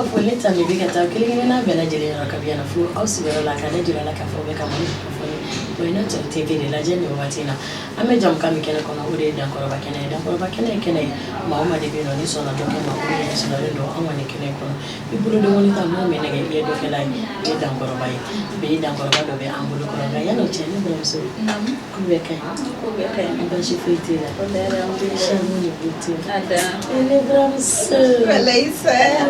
Aw foli tani bi ka taa kelen na bɛɛ lajɛlen yɔrɔ ka bi yana fo aw sigiyɔrɔ la ka ne jira la ka fɔ bɛ ka mun fɔli o ye Nature TV de lajɛ nin wagati na an bɛ jamu kan min kɛnɛ kɔnɔ o de ye dankɔrɔba kɛnɛ ye dankɔrɔba kɛnɛ ye kɛnɛ ye maa o maa de bɛ yen nɔ ni sɔnna dɔ kɛ ma o de sɔrɔlen don an kɔni kɛnɛ kɔnɔ i bolo dɔgɔni ta n'o mɛ nɛgɛ i ye dɔ kɛla ye i ye dankɔrɔba ye bi dankɔrɔba dɔ bɛ an bolo kɔrɔ nka yan'o cɛ ne balimamuso ko bɛ ka ɲi baasi foyi tɛ la charme ni beauté ne balimamuso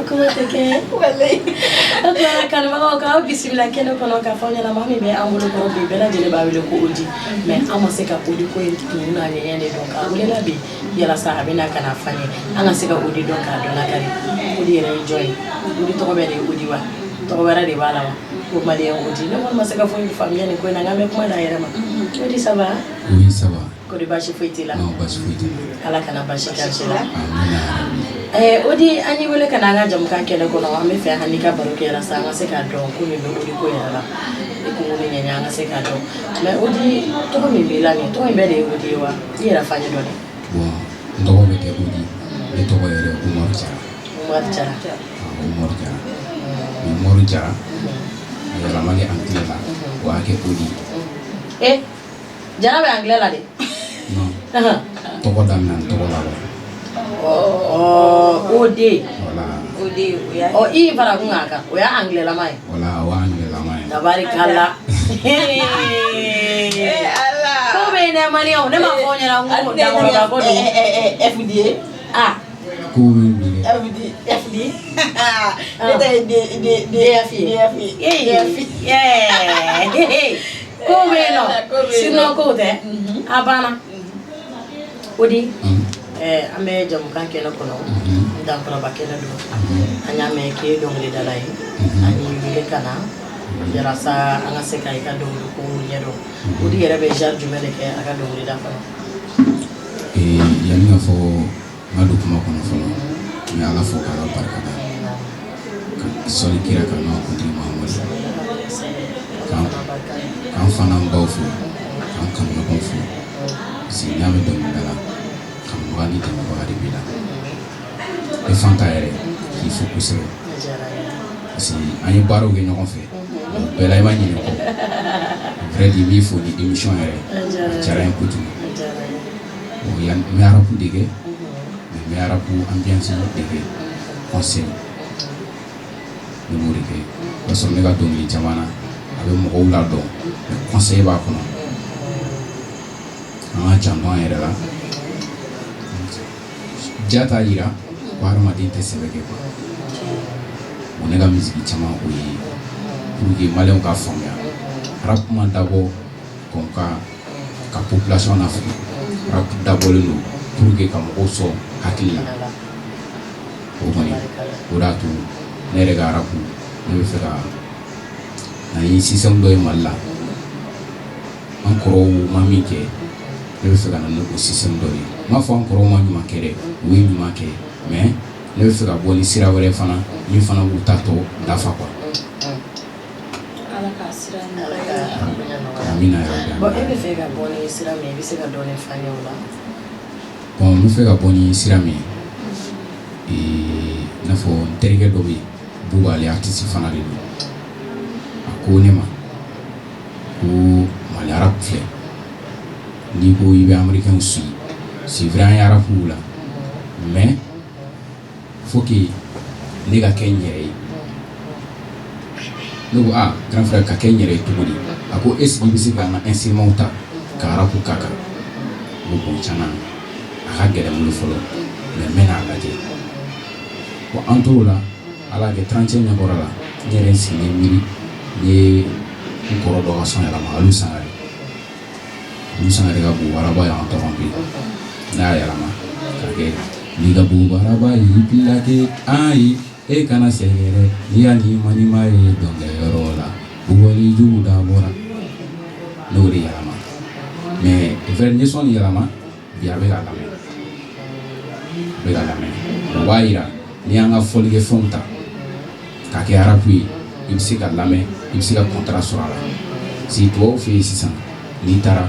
kuma tɛ kɛ o tuma kanubagaw k'aw bisimila kɛnɛ kɔnɔ k'a fɔ ɲɛna maa min bɛ an bolo kɔrɔ bi bɛɛ lajɛlen b'a wele ko Odi mais an ma se ka Odi ko in tugu n'a ɲɛɲɛ de dɔn k'a welela bi yalasa a bɛna ka na f'an ye an ka se ka Odi dɔn k'a dɔn lakari Odi yɛrɛ ye jɔn ye Odi tɔgɔ bɛ de ye Odi wa tɔgɔ wɛrɛ de b'a la wa ko maliyɛn Odi ne kɔni ma se ka foyi faamuya nin ko in na nka an bɛ kuma d'a yɛrɛ ma Odi ça va? Oui, ça va. Kɔri baasi foyi t'i la? Non, baasi foyi t'i la. Ala kana baasi k'an si la. Amina. Odi an y'i wele ka na an ka jamukan kɛnɛ kɔnɔ an bɛ fɛ an n'i ka baro kɛ yalasa an ka se k'a dɔn ko min bɛ Odi ko yɛrɛ la i kungo ni ɲɛɲɛ an ka se k'a dɔn mais Odi tɔgɔ min b'i la nin tɔgɔ in bɛɛ de ye Odi ye wa i yɛrɛ f'an ye dɔɔni. Bon, n tɔgɔ bɛ kɛ Odi ne tɔgɔ yɛrɛ Umaru Jara. Umaru Jara. Umaru Jara. Umaru Jara a yɛlɛma kɛ anglais la o y'a kɛ Odi. Jara bɛ anglais la de. Non. Tɔgɔ daminɛ ni tɔgɔ laban. Odi. Voilà. Odi o y'a i fara kun k'a kan o y'a anglais lama ye. Voilà o y'a anglais lama ye. Tabarikala. Ala. Ko bɛ yen dɛ maliyɛnw ne m'a fɔ aw ɲɛna n ko dankɔrɔba ko don. FD. Ah. Ko min bɛ yen. FD. Ne ta ye DF ye. Ko bɛ yen nɔ sinon ko tɛ a banna Odi an bɛ jamukan kɛnɛ kɔnɔ dankɔrɔba kɛnɛ don an y'a mɛn k'i ye dɔnkilidala ye an y'i wele ka na yalasa an ka se ka i ka dɔnkili ko ɲɛdɔn Odi yɛrɛ bɛ genre jumɛn de kɛ a ka dɔnkilida kɔnɔ. yanni ka fɔ n ka don kuma kɔnɔ fɔlɔ n bɛ Ala fo k'Ala barikada ka sɔli kira ka n'aw kuntigi Mahamadu k'an fana baw fo k'an kanuɲɔgɔnw fo parce que n'i y'a mɛn dɔnkilida la kanubaga ni dɛmɛbaga de b'i la e Fanta yɛrɛ k'i fo kosɛbɛ parce que an ye baaraw kɛ ɲɔgɔn fɛ bɛɛ la i ma ɲinɛ kɔ vrai de b'i fo ni émission yɛrɛ a diyara n ye kojugu bon n bɛ arabu de kɛ mais n bɛ arabu ambiance de kɛ conseil n b'o de kɛ o y'a sɔrɔ ne ka dɔnkili caman na a bɛ mɔgɔw ladɔn mais conseil b'a kɔnɔ an ka janto an yɛrɛ la ja t'a yira ko hadamaden tɛ sɛbɛ kɛ quoi bon ne ka misiki caman o ye pour que maliyɛnw ka faamuya rap ma dabɔ kɔn ka population lafili rap dabɔlen don pour que ka mɔgɔw sɔn hakili la o kɔni o de y'a to ne yɛrɛ ka rap ne bɛ fɛ ka na ye système dɔ ye Mali la an kɔrɔw ma min kɛ ne bɛ fɛ ka na n'o système dɔ ye n m'a fɔ an kɔrɔw ma ɲuman kɛ dɛ u ye ɲuman kɛ mais ne bɛ fɛ ka bɔ ni sira wɛrɛ fana min fana b'u ta tɔ dafa quoi. Ala ka sira Amina yɛrɛ. Bon e bɛ fɛ ka bɔ ni sira min ye i bɛ se ka dɔɔni f'an ye o la. Bon n bɛ fɛ ka bɔ ni sira min ye i n'a fɔ n terikɛ dɔ bɛ yen Buba ale artiste fana de don a ko ne ma ko Mali rap filɛ n'i ko i bɛ américain suit c'est vrai an ye rap la mais faut que ne ka kɛ n yɛrɛ ye ne ko grand frère ka kɛ n yɛrɛ ye cogo di a ko est ce que i bɛ se ka n ka instrument ta ka rap k'a kan n ko bon tiɲɛna a ka gɛlɛn n bolo fɔlɔ mais n bɛ n'a lajɛ bon an tor'o la Ala y'a kɛ 31 ɲɛkɔrɔ la n yɛrɛ n sigilen miiri n ye n kɔrɔ dɔ ka son yɛlɛma Alu Sangare ka bubaraba y'an tɔgɔ bi n'a y'a yɛlɛma k'a kɛ n'i ka bubaraba y'i bila kɛ ayi e kana sɛgɛrɛ n'i y'a ni ma ye dɔnkɛyɔrɔ la bugɔli jugu dabɔra n'o de yɛlɛma mais vrai n ye son nin yɛlɛma bi a bɛ ka lamɛn o b'a yira n'i y'an ka fɔlikɛfɛnw ta k'a kɛ arabu ye i bɛ se ka lamɛn i bɛ se ka contrat sɔrɔ a la si tubabuw fɛ yen sisan n'i taara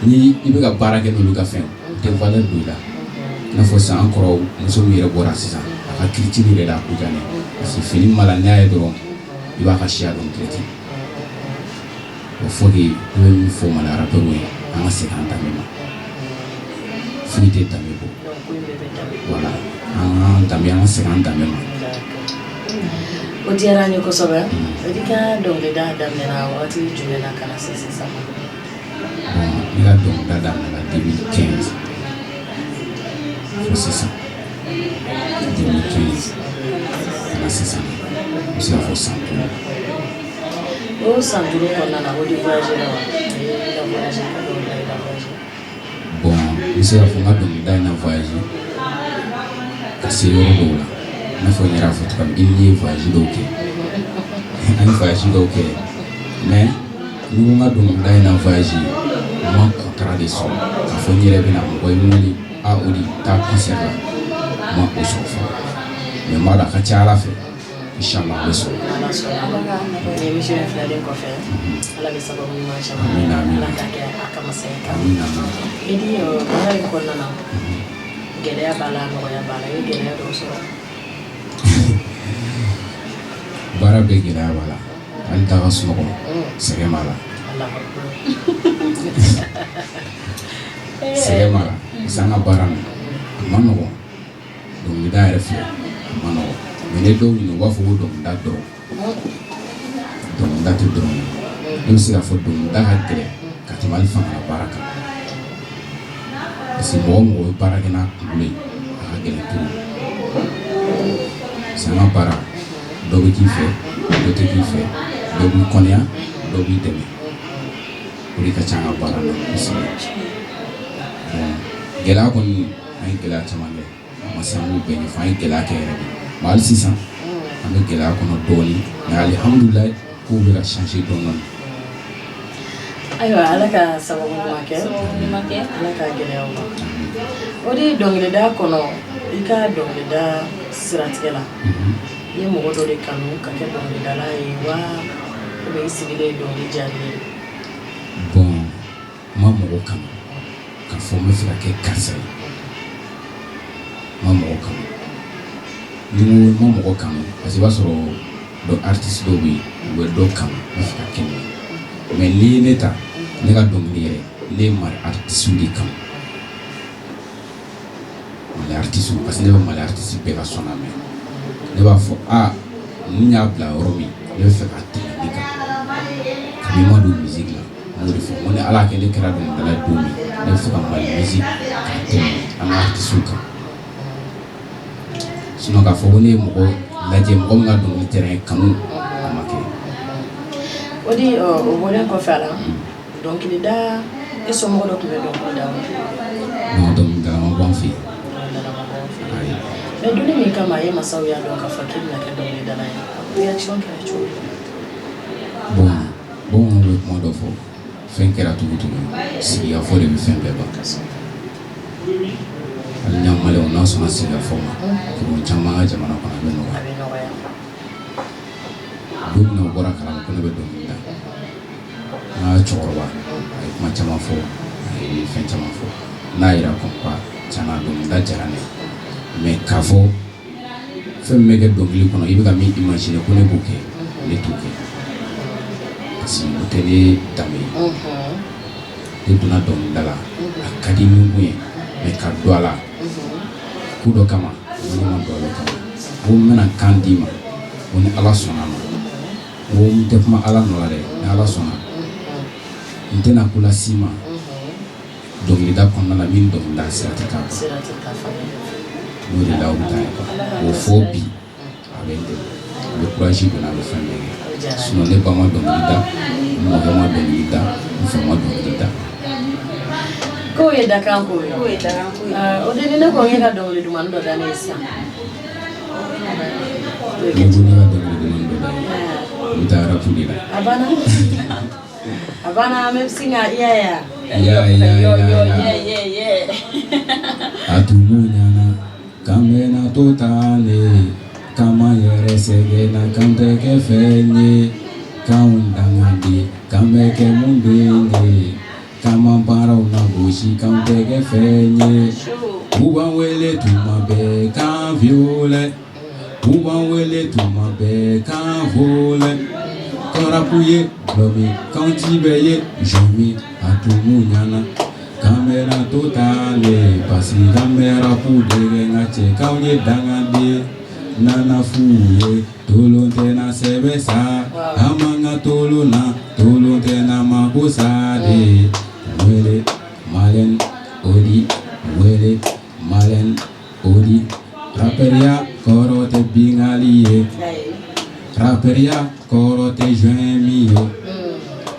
ni i bɛ ka baara kɛ n'olu ka fɛn o tɛ valeur don i la i n'a fɔ sisan an kɔrɔw muso min yɛrɛ bɔra sisan a aka critique yɛrɛ da ko janɛ parce que fini mala n'a ye dɔrɔn i b'a ka siya dɔn direct o faut que i bɛ min fɔ mali rappeur ye an ka segin an danbe ma foyi tɛ danbe bɔ voilà an ka danbe an ka segin an danbe ma o diyara n ye kosɛbɛ i ka dɔnkilida daminɛna wagati jumɛn na ka na se sisan ma ne ka dɔnkilida daminɛna 2015 fo sisan 2015 ka na sisan n bɛ se ka fɔ san 5 o san 5 kɔnɔna na o de voyage la wa ka voyage ka dɔnkilida i ka voyage bon n bɛ se ka fɔ n ka dɔnkilida in na voyage ka se yɔrɔ dɔw la i n'a fɔ n yɛrɛ y'a fɔ cogoya min i ye voyage dɔw kɛ an ye voyage dɔw kɛ mais ni ko n ka dɔnkilida in na voyage n ma contrat de sɔrɔ k'a fɔ n yɛrɛ bɛna mɔgɔ ye wele o de taa concert la n ma o sɔrɔ fɔlɔ mais n b'a dɔn a ka ca Ala fɛ inchallah n bɛ sɔrɔ ni émission in filalen kɔfɛ Ala bɛ sababu ɲuman caman Ala k'a kɛ a kama sɛbɛn kan i di baara in kɔnɔna na gɛlɛya b'a la nɔgɔya b'a la i ye gɛlɛya dɔw sɔrɔ baara bɛɛ gɛlɛya b'a la hali taa ka sunɔgɔ sɛgɛn b'a la sɛgɛn b'a la parce que an ka baara nin a ma nɔgɔn dɔnkilida yɛrɛ filɛ a ma nɔgɔn mais ne dɔw ɲininka u b'a fɔ ko dɔnkilida dɔrɔn dɔnkilida tɛ dɔrɔn ye ne bɛ se k'a fɔ dɔnkilida ka gɛlɛn ka tɛmɛ hali fanga baara kan parce que mɔgɔ o mɔgɔ bɛ baara kɛ n'a kunkolo ye a ka gɛlɛn trop parce que an ka baara dɔ bɛ k'i fɛ dɔ tɛ k'i fɛ dɔ b'i kɔnɔya dɔ b'i dɛmɛ o de ka ca an ka baara la kosɛbɛ bon gɛlɛya kɔni an ye gɛlɛya caman kɛ a ma se an k'o bɛɛ ɲɛfɔ an ye gɛlɛya kɛ yɛrɛ de mais hali sisan an bɛ gɛlɛya kɔnɔ dɔɔnin mais alihamudulayi kow bɛ ka changer dɔɔnin dɔɔnin. ayiwa Ala ka sababu ɲuman kɛ Ala ka gɛlɛyaw ma o de dɔnkilida kɔnɔ i ka dɔnkilida siratigɛ la i ye mɔgɔ dɔ de kanu ka kɛ dɔnkilidala ye wa ou bien i sigilen dɔnkili jari ye bon n ma mɔgɔ kanu k'a fɔ n bɛ fɛ ka kɛ karisa ye n ma mɔgɔ kanu ni n ko n ma mɔgɔ kanu parce que i b'a sɔrɔ dɔ artiste dɔw bɛ yen u bɛ dɔ kanu n bɛ fɛ ka kɛ nin ye mais n'i ye ne ta ne ka dɔnkili yɛrɛ ne ye mali artiste de kanu mali artiste parce que ne bɛ mali artiste bɛɛ ka sɔn na mɛn ne b'a fɔ ni y'a bila yɔrɔ min ne bɛ fɛ ka tɛmɛ ne kan kabini ma don musique la n y'o de fɔ n ko ni Ala y'a kɛ ne kɛra dɔnkilidala ye don min ne bɛ fɛ ka mali musique ka tɛmɛ an ka artiste kan sinon k'a fɔ ko ne ye mɔgɔ lajɛ mɔgɔ min ka dɔnkili terrain kanu a ma kɛ. o di o bɔlen kɔfɛ a la dɔnkilida i somɔgɔ dɔ tun bɛ dɔnkilida non dɔnkilida ma bɔ an fɛ yen. mais donni min kama a ye masaw y'a dɔn k'a fɔ k'i bɛna kɛ dɔnkilidala ye réaction kɛra cogo di bon bamananw bɛ kuma dɔ fɔ fɛn kɛra cogo cogo sigikafɔ de bɛ fɛn bɛɛ ban hali n'an maliyɛnw n'an sɔnna sigikafɔ ma problème caman ka jamana kɔnɔ a bɛ nɔgɔya don min na o bɔra kalama ko ne bɛ dɔnkili da n ka cɛkɔrɔba a ye kuma caman fɔ a ye fɛn caman fɔ n'a yira ko tiɲɛna dɔnkilida diyara ne ye mais k'a fɔ fɛn min bɛ kɛ dɔnkili kɔnɔ i bɛ ka min imaginer ko ne b'o kɛ ne t'o kɛ parce que o tɛ ne danbe ye ne donna dɔnkilida la a ka di ni n kun ye mais ka don a la ko dɔ kama ne ma don a la kama ko n bɛna kan d'i ma ko ni Ala sɔnna ma ko n tɛ kuma Ala nɔ la dɛ ni Ala sɔnna n tɛna ko las'i ma dɔnkilida kɔnɔna la min dɔnkilida sira tɛ k'a kɔ n'o de la o bɛ taa ye o fɔ bi a bɛ n dɛmɛ a bɛ courage don a bɛ fɛn bɛɛ kɛ sinon ne ba ma dɔnkili da n mɔkɛ ma dɔnkili da n fa ma dɔnkili da. k'o ye dakan ko ye o de ni ne ko n ye ka dɔnkili duman dɔ da ne ye sisan ne ko ne ka dɔnkili duman dɔ da ye o bɛ taa rap de la. a banna an bɛ sin ka iya a tun b'u ɲana k'an bɛna to tan de k'an yɛrɛ sɛgɛnna k'an tɛ kɛ fɛn ye k'anw dangan de k'an bɛ kɛ mun den ye k'an ma baaraw lagosi k'an tɛ kɛ fɛn ye u b'an wele tuma bɛɛ k'an violɛ Uban wele tuma bɛɛ kan fole kɔrapu ye lomi kanti bɛ ye jomi a tumu ɲana kamera totale pasi kamera pu dege nka cɛkaw ye dangaden nana fu ye tolon tɛ na sɛbɛ sa a man ka tolon na tolon tɛ na mako sa de wele malen odi wele malen odi raperia kɔrɔ tɛ bingali ye raperia kɔrɔ tɛ joint min ye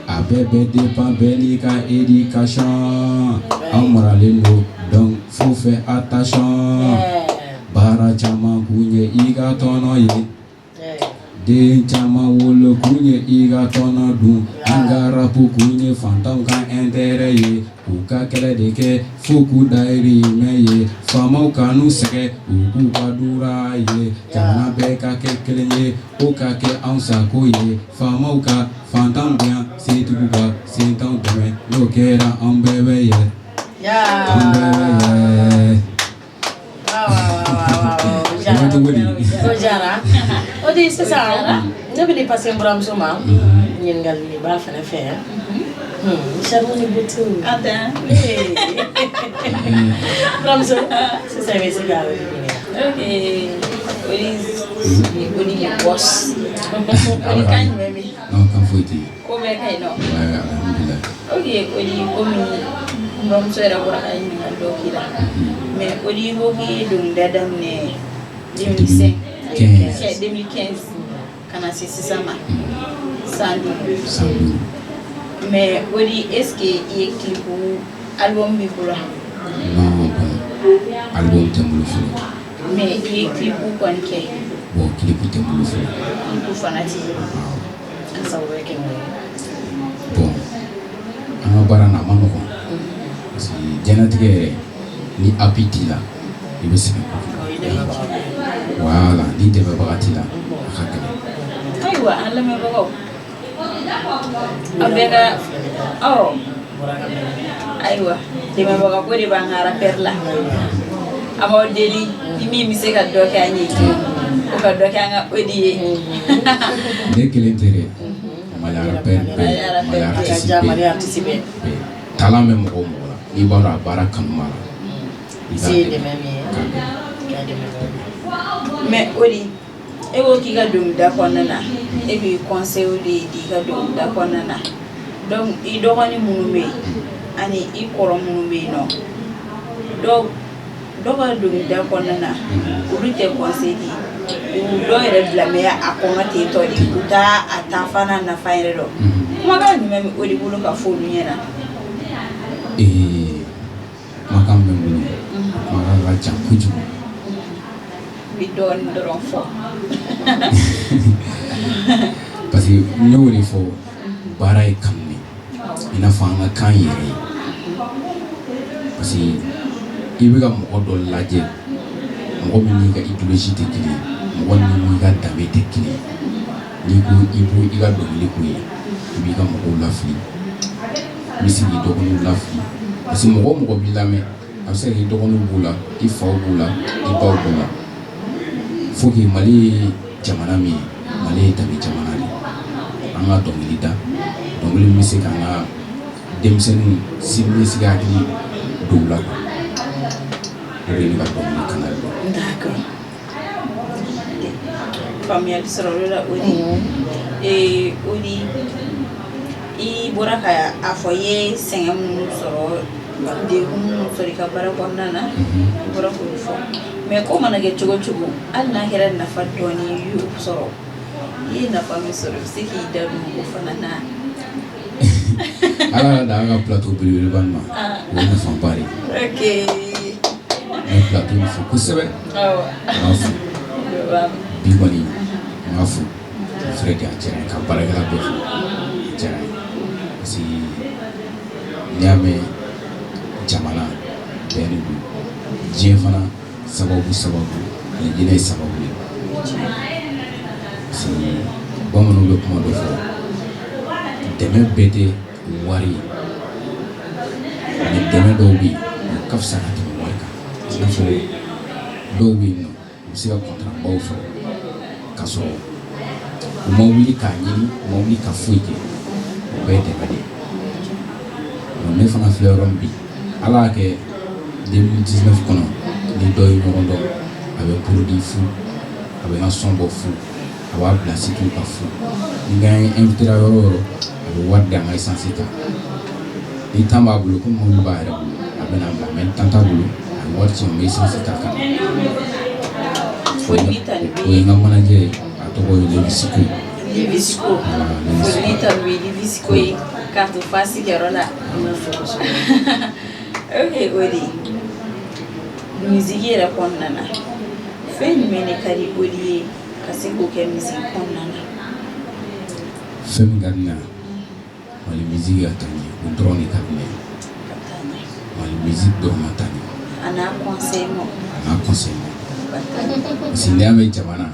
a bɛɛ bɛ dépend bɛɛ n'i ka éducation an maralen do donc faut faire attention baara caman kun ye i ka tɔnɔ ye den caman wolo kun ye i ka tɔnɔ dun an ka rapu kun ye fantanw ka intérêt ye u ka kɛlɛ de kɛ fo k'u dahirimɛ ye faamaw ka n'u sɛgɛ u k'u ka dura ye jamana bɛɛ ka kɛ kelen ye o ka kɛ anw sago ye faamaw ka fantanw bonya setigiw ka sentanw dɛmɛ n'o kɛra an bɛɛ bɛ yɛlɛ an bɛɛ bɛ yɛlɛ. Ojara. Odi sisan ne bɛ ni pase n buramuso ma ɲininkali b'a fana fɛ Charles ni butu. Buramuso sisan bɛ se ka Odi ye boss. Odi kan jumɛn bɛ? Kan foyi tɛ yen. Ko bɛɛ ka ɲi nɔ. Alhamdulillah. Odi komi n buramuso yɛrɛ bɔra ka ɲininkali dɔw k'i la mais Odi ko k'i ye dɔnkilida daminɛ 2015 kana se sisan ma san duuru mais Odi est-ce que i ye clip album b'i bolo? Non bon album tɛ n bolo fɔlɔ. Mais i ye clip kɔni kɛ? Bon clip tɛ n bolo fɔlɔ. Clip fana t'i bolo? An sago bɛ kɛ mun ye? Bon an ka baara na a ma nɔgɔn parce que diɲɛlatigɛ yɛrɛ ni appui t'i la i bɛ sɛgɛn voilà ni dɛmɛbaga t'i la a ka gɛlɛn. Ayiwa an lamɛnbagaw a bɛɛ ka ayiwa dɛmɛbaga ko de b'an ka rappeur la a b'aw deli ni min bɛ se ka dɔ kɛ an ye o ka dɔ kɛ an ka Odi ye. Ne kelen tɛ dɛ Mali rappeur bɛɛ Mali artiste bɛɛ talent bɛ mɔgɔ o mɔgɔ la n'i b'a dɔn a baara kanu b'a la i b'a dɛmɛ mais Odi e ko k'i ka dɔnkilida kɔnɔna na e b'i conseil de di i ka dɔnkilida kɔnɔna na donc i dɔgɔnin minnu bɛ yen ani i kɔrɔ minnu bɛ yen nɔ dɔw ka dɔnkilida kɔnɔna na olu tɛ conseil di dɔw yɛrɛ bila mais a kɔnɔ ten tɔ de u t'a ta fana nafa yɛrɛ dɔn kumakan jumɛn bɛ Odi bolo ka fɔ olu ɲɛna? Kumakan bɛ n bolo kumakan ka ca kojugu. Bi dɔɔnin dɔrɔn fɔ. Parce que n y'o de fɔ baara ye kanu de i n'a fɔ an ka kan yɛrɛ ye parce que i bɛ ka mɔgɔ dɔ lajɛ mɔgɔ min n'i ka idéologie tɛ kelen ye mɔgɔ min n'i ka danbe tɛ kelen ye n'i ko i ka dɔnkili k'o ye i b'i ka mɔgɔw lafili i bɛ se k'i dɔgɔninw lafili parce que mɔgɔ o mɔgɔ b'i lamɛn a bɛ se k'i dɔgɔninw b'o la i faw b'o la i baw b'o la faut que Mali ye jamana min ye Mali ye danbe jamana de an ka dɔnkili da dɔnkili min bɛ se k'an ka denmisɛnninw siniɲɛsigi hakili don u la o de ye ne ka dɔnkili kanali ye. D'accord. Faamuyali sɔrɔ o la Odi. Odi i bɔra ka a fɔ i ye sɛgɛn minnu sɔrɔ degun minnu sɔrɔ i ka baara kɔnɔna na i bɔra k'olu fɔ mais ko mana kɛ cogo cogo hali n'a kɛra nafa dɔɔni i y'o sɔrɔ i ye nafa min sɔrɔ i bɛ se k'i da don o fana na. Ala y'a da an ka plateau belebeleba nin ma o ye nafaba de ye. Ok. N ye plateau in fo kosɛbɛ n b'a fo bi kɔni n b'a fo Fred a diyara n ye ka baarakɛla bɛɛ fo a diyara n ye parce que n'i y'a mɛn jamana bɛɛ de don diɲɛ fana sababu ani diinɛ ye sababu ye parce que bamananw bɛ kuma dɔ fɔ dɛmɛ bɛɛ tɛ wari ye ani dɛmɛ dɔw bɛ yen o ka fisa ka tɛmɛ wari kan i n'a fɔ dɔw bɛ yen nɔ u bɛ se ka contrat baw sɔrɔ ka sɔrɔ u ma wuli k'a ɲini u ma wuli ka foyi kɛ o bɛɛ dɛmɛ de ne fana filɛ yɔrɔ min bi ala y'a kɛ 2019 kɔnɔ ni dɔ ye ɲɔgɔn dɔn a bɛ produit fu a bɛ n ka son bɔ fu a b'a bila site ka fu ni n ka invité yɔrɔ o yɔrɔ a bɛ wari di an ka essence ta ni temps b'a bolo komi mobili b'a yɛrɛ bolo a bɛ na bila mais ni temps t'a bolo a bɛ wari ci n bɛ essence ta kan o ye n ka manager ye a tɔgɔ ye Levisiko Foli ta bɛ Levisiko ye k'a to fa sigiyɔrɔ la ok o de misiki yɛrɛ kɔnɔna na fɛn jumɛn de ka di Odi ye ka se k'o kɛ misiki kɔnɔna na fɛn min ka di ne ye Mali musique ka taa ɲɛ o dɔrɔn de ka di ne ye Mali musique dɔrɔn ma taa ɲɛ a n'a conseil ma parce que n'i y'a mɛn jamana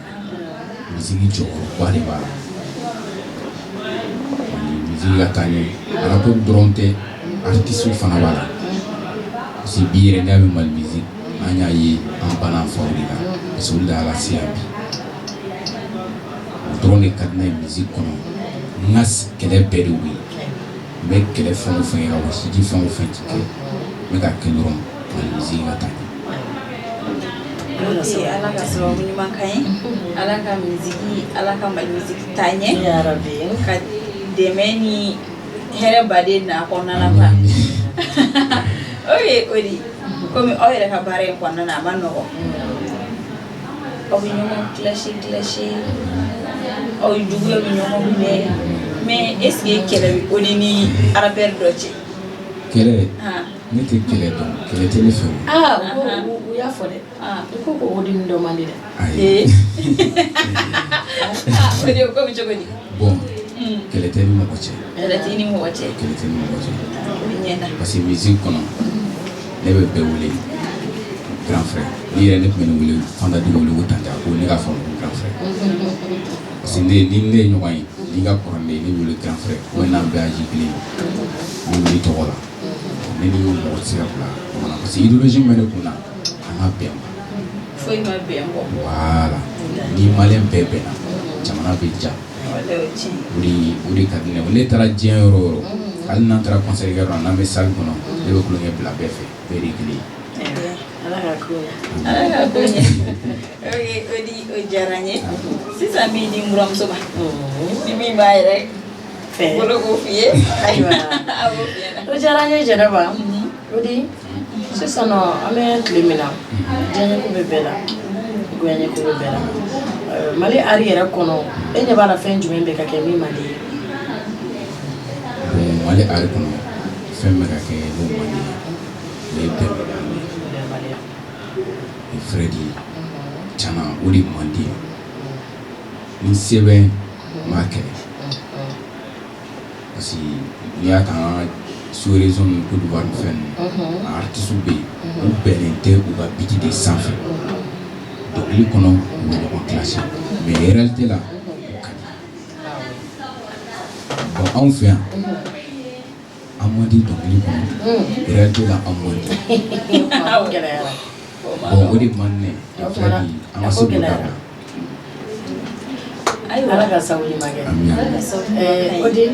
musique jɔyɔrɔba de b'a la Mali musique ka taa ɲɛ rap dɔrɔn tɛ artistes fana b'a la parce que bi yɛrɛ n'i y'a mɛn Mali musique an y'a ye an banna faw de la parce que olu de y'a lase yan bi o dɔrɔn de ka di ne ye musique kɔnɔ n ka kɛlɛ bɛɛ de wuli n bɛ kɛlɛ fɛn o fɛn kɛ ka wasiji fɛn o fɛn ti kɛ n bɛ ka kɛ dɔrɔn Mali musique ka taa ɲɛ ok ala ka sababu ɲuman kan ye ala ka misiki ala ka Mali misiki taa ɲɛ ka dɛmɛ ni hɛrɛ baden n'a kɔnɔna na quoi ok Odi komi aw yɛrɛ ka baara in kɔnɔna na a ma nɔgɔn aw bɛ ɲɔgɔn clash aw juguya bɛ ɲɔgɔn minɛ mais est ce que kɛlɛ bɛ Odi ni rappeur dɔ cɛ kɛlɛ ne tɛ kɛlɛ dɔn kɛlɛ tɛ ne fɛ u y'a fɔ dɛ i ko ko Odi ni dɔ man di dɛ ayi Odi o ko bɛ cogo di bon kɛlɛ tɛ ni mɔgɔ cɛ kɛlɛ t'i ni mɔgɔ cɛ kɛlɛ tɛ ni mɔgɔ cɛ o bɛ ɲɛ na parce que musique kɔnɔ ne bɛ bɛɛ wele grand frère ni yɛrɛ ne tun bɛ ne wele fanda di wele ko tanja ko ne ka faamu ko grand frère parce que ni ne ye ɲɔgɔn ye ni ka kɔrɔ ne ye ne wele grand frère ko n'an bɛɛ âge kelen ne wele tɔgɔ la ne ni mɔgɔ tɛ se ka bila ɲɔgɔn na parce que idéologie min bɛ ne kun na an ka bɛn foyi ma bɛn bɔ voilà ni maliyɛn bɛɛ bɛnna jamana bɛ ja o de ka di ne ye ne taara diɲɛ yɔrɔ o yɔrɔ hali n'an taara concert kɛ yɔrɔ la n'an bɛ salle kɔnɔ ne bɛ kulonkɛ bila bɛɛ fɛ bɛɛ de ye kelen ye ala ka ko ɲɛ ok Odi o diyara n ye sisan min di n buramuso ma ni min b'a yɛrɛ bolo k'o f'i ye ayiwa a b'o f'i ɲɛna o diyara n ye Jɛnɛba Odi sisan nɔ an bɛ tile min na diɲɛɲɛko bɛ bɛɛ la goɲɛko bɛ bɛɛ la Mali ari yɛrɛ kɔnɔ e ɲɛ b'a la fɛn jumɛn bɛ ka kɛ min man di ye bon Mali ari kɔnɔ fɛn bɛ ka kɛ n'o man di ye o ye bɛnbaliya ni Fredi tiɲɛna o de man di ye ni sɛbɛn m'a kɛlɛ parce que n'i y'a ta an ka sous-région ninnu Côte d'Ivoire ni fɛn ninnu a artistes bɛ yen u bɛnnen tɛ u ka biti de sanfɛ dɔnkili kɔnɔ u bɛ ɲɔgɔn classé mais réalité la o ka di bon anw fɛ yan an man di dɔnkili kɔnɔ réalité la an man di bon o de man di ne ye Fredi an ka se k'o dabila ala ka sababu ɲuman kɛ ami Odi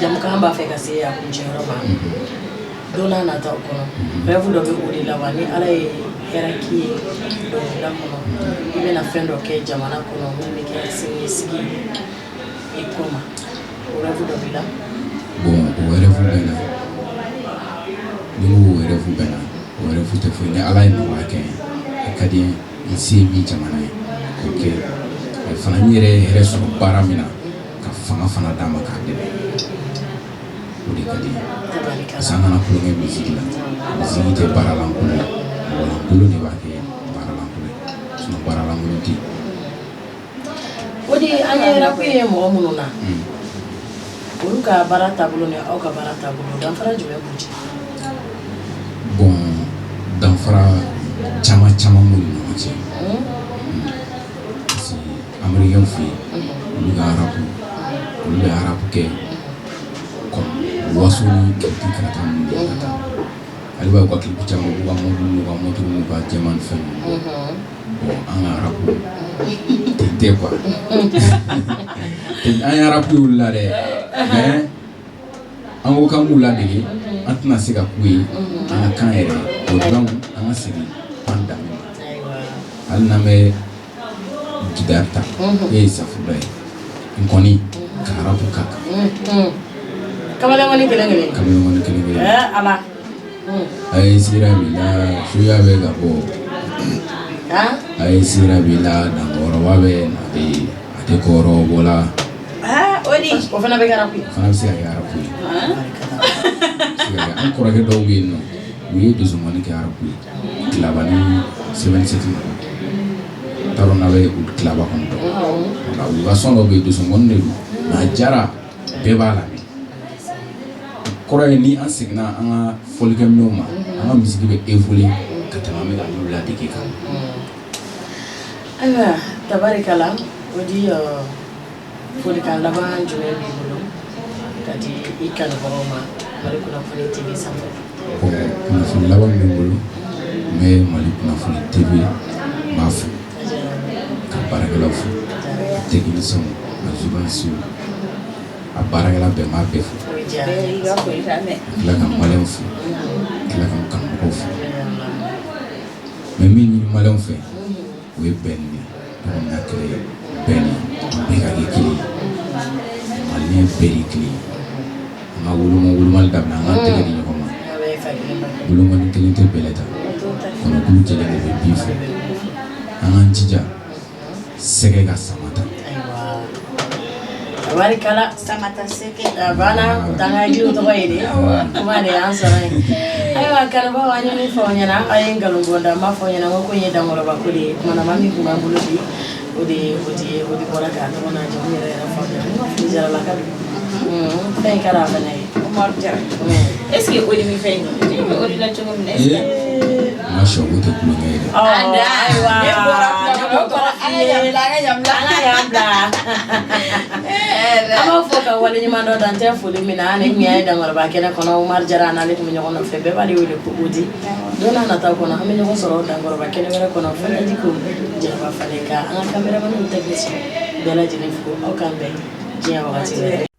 jamukan b'a fɛ ka se a kuncɛyɔrɔ ma don n'a nataw kɔnɔ rêve dɔ bɛ Odi la wa ni ala ye hɛrɛ k'i ye dɔnkilida kɔnɔ i bɛna fɛn dɔ kɛ jamana kɔnɔ min bɛ kɛ siniɲɛsigi i kɔma o rêve dɔ b'i la bon o rêve bɛ na ni n ko o rêve bɛ na o rêve tɛ foyi ni ala ye nɔgɔya kɛ a ka di n se min jamana ye k'o kɛ fana n yɛrɛ ye hɛrɛ sɔrɔ baara min na ka fanga fana d'a ma k'a dɛmɛ o de ka di n ye parce que an kana kulonkɛ musique la musique tɛ baara lankolon ye mɔgɔ lankolon de b'a kɛ baara lankolon ye sinon baara lankolon tɛ yen Odi an ye rap ye mɔgɔ minnu na olu ka baara taabolo ni aw ka baara taabolo danfara jumɛn b'u cɛ bon danfara caman caman b'u ni ɲɔgɔn cɛ parce que américain fɛ yen olu ka rap olu bɛ rap kɛ comme waso ni kɛlɛti karata ninnu de ka taa ale b'a ka clip caman b'u ka mobili n'u ka moto n'u ka jɛman ni fɛn ninnu bon an ka rap tente quoi an y'a rapu wulila dɛ mais an ko k'an b'u ladege an tɛna se ka k'u ye an ka kan yɛrɛ o donc an ka segin pan daminɛ hali n'an bɛ gitari ta e ye Safurula ye n kɔni ka rapu ka kan kamalenkɔni kelen-kelen kamalenkɔni kelen-kelen ala a ye sira b'i la suya bɛ ka bɔ a ye sira b'i la dankɔrɔba bɛ na bɛ a tɛ kɔrɔbɔ la Odi o fana bɛ kɛ rapu ye fana bɛ se ka kɛ arabu ye an kɔrɔkɛ dɔw bɛ yen nɔ u ye dusukɔni kɛ arabu ye tilaba ni 77 n t'a dɔn n'a bɛ tilaba kɔnɔ dɔn nka u ka sɔn dɔw bɛ yen dusukɔni de don nka a jara bɛɛ b'a lamɛn kɔrɔ ye ni an seginna an ka fɔlikɛminɛnw ma an ka misiki bɛ évoluer ka tɛmɛ an bɛ ka minnu ladege kan ayiwa tabarikala o di folikan laban jumɛn b'i bolo ka di i kanubagaw ma Mali Kunnafoni TV sanfɛ kunnafoni laban bɛ n bolo n bɛ Mali Kunnafoni TV n b'a fo ka baarakɛlaw fo techniciens a journalistes a baarakɛla bɛɛ n b'a bɛɛ fo tila ka maliyɛnw fo tila ka n kanubagaw fo mais min ɲini maliyɛnw fɛ o ye bɛnni de ɲɔgɔnna kelen ye bɛnni bɛɛ ka kɛ kelen ye maliyɛn bɛɛ de kelen ye an ka wolomali dabila an k'an tɛgɛ di ɲɔgɔn ma wolomani kelen tɛ bɛlɛ ta kɔnɔkulu jɛlen de bɛ bin fɔ an k'an jija sɛgɛ ka sama ta tabarikala Samata seke a banna u t'an ka hakiliw tɔgɔ ye de kuma de y'an sɔrɔ yen ayiwa kanubaw an ye min fɔ aw ɲɛna a ye nkalon bɔnda n b'a fɔ aw ɲɛna ko in ye dankɔrɔba ko de ye kumana maa min kun b'an bolo bi o de bɔra k'a tɔgɔ n'a jamu yɛrɛ faamuya ne ma fili jaralaka don fɛn in kɛra a fana ye Omar Jara est-ce que Odi mi fɛn ye Odi la cogo min na est-ce que n ka sɔn o tɛ kulonkɛ ye dɛ ayiwa ne bɔra kuma kɔrɔ an ka yamla an ka y'an bila an b'a fɔ ka waleɲuman dɔ dan tɛ foli min na ani min ye dankɔrɔba kɛnɛ kɔnɔ Omar Jara n'ale tun bɛ ɲɔgɔn nɔfɛ bɛɛ b'ale wele ko Odi don n'a nataw kɔnɔ an bɛ ɲɔgɔn sɔrɔ dankɔrɔba kɛnɛ wɛrɛ kɔnɔ Fɛnɛji ko Jɛnɛba Fane ka an ka caméraman technicien bɛɛ lajɛlen fo aw k'an bɛn diɲɛ wagati wɛrɛ